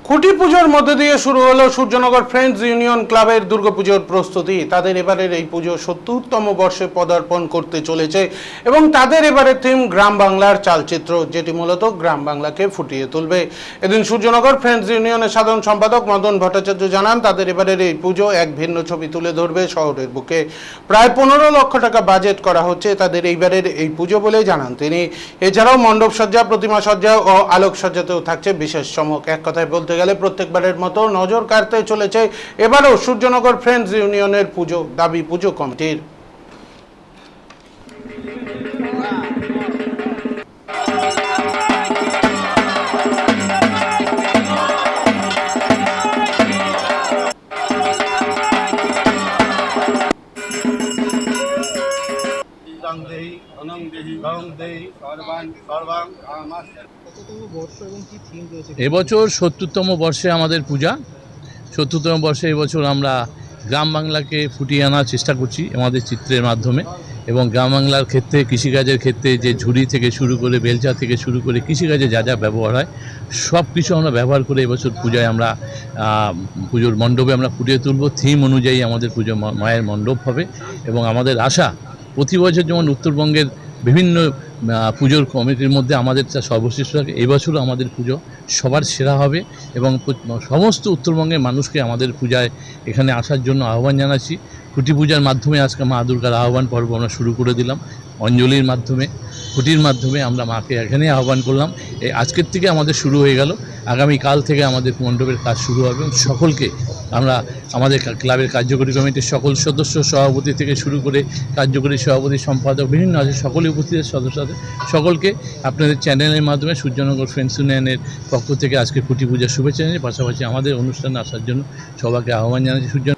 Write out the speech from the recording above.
খুঁটি পুজোর মধ্য দিয়ে শুরু হলো সূর্যনগর ফ্রেন্ডস ইউনিয়ন ক্লাবের দুর্গাপুজোর প্রস্তুতি। তাদের এবারের এই পুজো ৭০তম বর্ষে পদার্পণ করতে চলেছে এবং তাদের এবারের থিম গ্রাম বাংলার চালচিত্র, যেটি মূলত গ্রাম বাংলাকে ফুটিয়ে তুলবে। এদিন সূর্যনগর ফ্রেন্ডস ইউনিয়নের সাধারণ সম্পাদক মদন ভট্টাচার্য জানান, তাদের এবারের এই পুজো এক ভিন্ন ছবি তুলে ধরবে শহরের বুকে। প্রায় ১৫ লক্ষ টাকা বাজেট করা হচ্ছে তাদের এইবারের এই পুজো বলে জানান তিনি। এছাড়াও মণ্ডপ সজ্জা, প্রতিমা সজ্জা ও আলোকসজ্জাতেও থাকছে বিশেষ চমক। এক কথায় বলতে গেলে প্রত্যেকবারের মতো নজর কাড়তে চলেছে এবারও সূর্যনগর ফ্রেন্ডস ইউনিয়নের পুজো, দাবি পুজো কমিটির। এবছর ৭০তম বর্ষে আমাদের পূজা। ৭০তম বর্ষে এবছর আমরা গ্রাম বাংলাকে ফুটিয়ে আনার চেষ্টা করছি আমাদের চিত্রের মাধ্যমে, এবং গ্রাম বাংলার ক্ষেত্রে কৃষিকাজের ক্ষেত্রে যে ঝুড়ি থেকে শুরু করে বেলচা থেকে শুরু করে কৃষিকাজে যা যা ব্যবহার হয় সব কিছু আমরা ব্যবহার করে এবছর পূজায় আমরা পুজোর মণ্ডপে আমরা ফুটিয়ে তুলব। থিম অনুযায়ী আমাদের পুজো মায়ের মণ্ডপ হবে এবং আমাদের আশা প্রতি বছর যেমন উত্তরবঙ্গের বিভিন্ন পুজোর কমিটির মধ্যে আমাদের সর্বশ্রেষ্ঠ থাকে, এবছরও আমাদের পুজো সবার সেরা হবে এবং সমস্ত উত্তরবঙ্গের মানুষকে আমাদের পূজায় এখানে আসার জন্য আহ্বান জানাচ্ছি। খুঁটি পূজার মাধ্যমে আজকে মা দুর্গার আহ্বান পর্ব আমরা শুরু করে দিলাম। অঞ্জলির মাধ্যমে, খুঁটির মাধ্যমে আমরা মাকে এখানে আহ্বান করলাম। এই আজকের থেকে আমাদের শুরু হয়ে গেল, আগামীকাল থেকে আমাদের মণ্ডপের কাজ শুরু হবে এবং সকলকে আমরা আমাদের ক্লাবের কার্যকরী কমিটির সকল সদস্য, সভাপতি থেকে শুরু করে কার্যকরী সভাপতি, সম্পাদক বিভিন্ন আছে, সকলে উপস্থিত সদস্য আছে, সকলকে আপনাদের চ্যানেলের মাধ্যমে সূর্যনগর ফ্রেন্ডস ইউনিয়নের পক্ষ থেকে আজকে খুঁটি পূজার শুভেচ্ছা জানিয়ে পাশাপাশি আমাদের অনুষ্ঠানে আসার জন্য সবাইকে আহ্বান জানাচ্ছি। সূর্য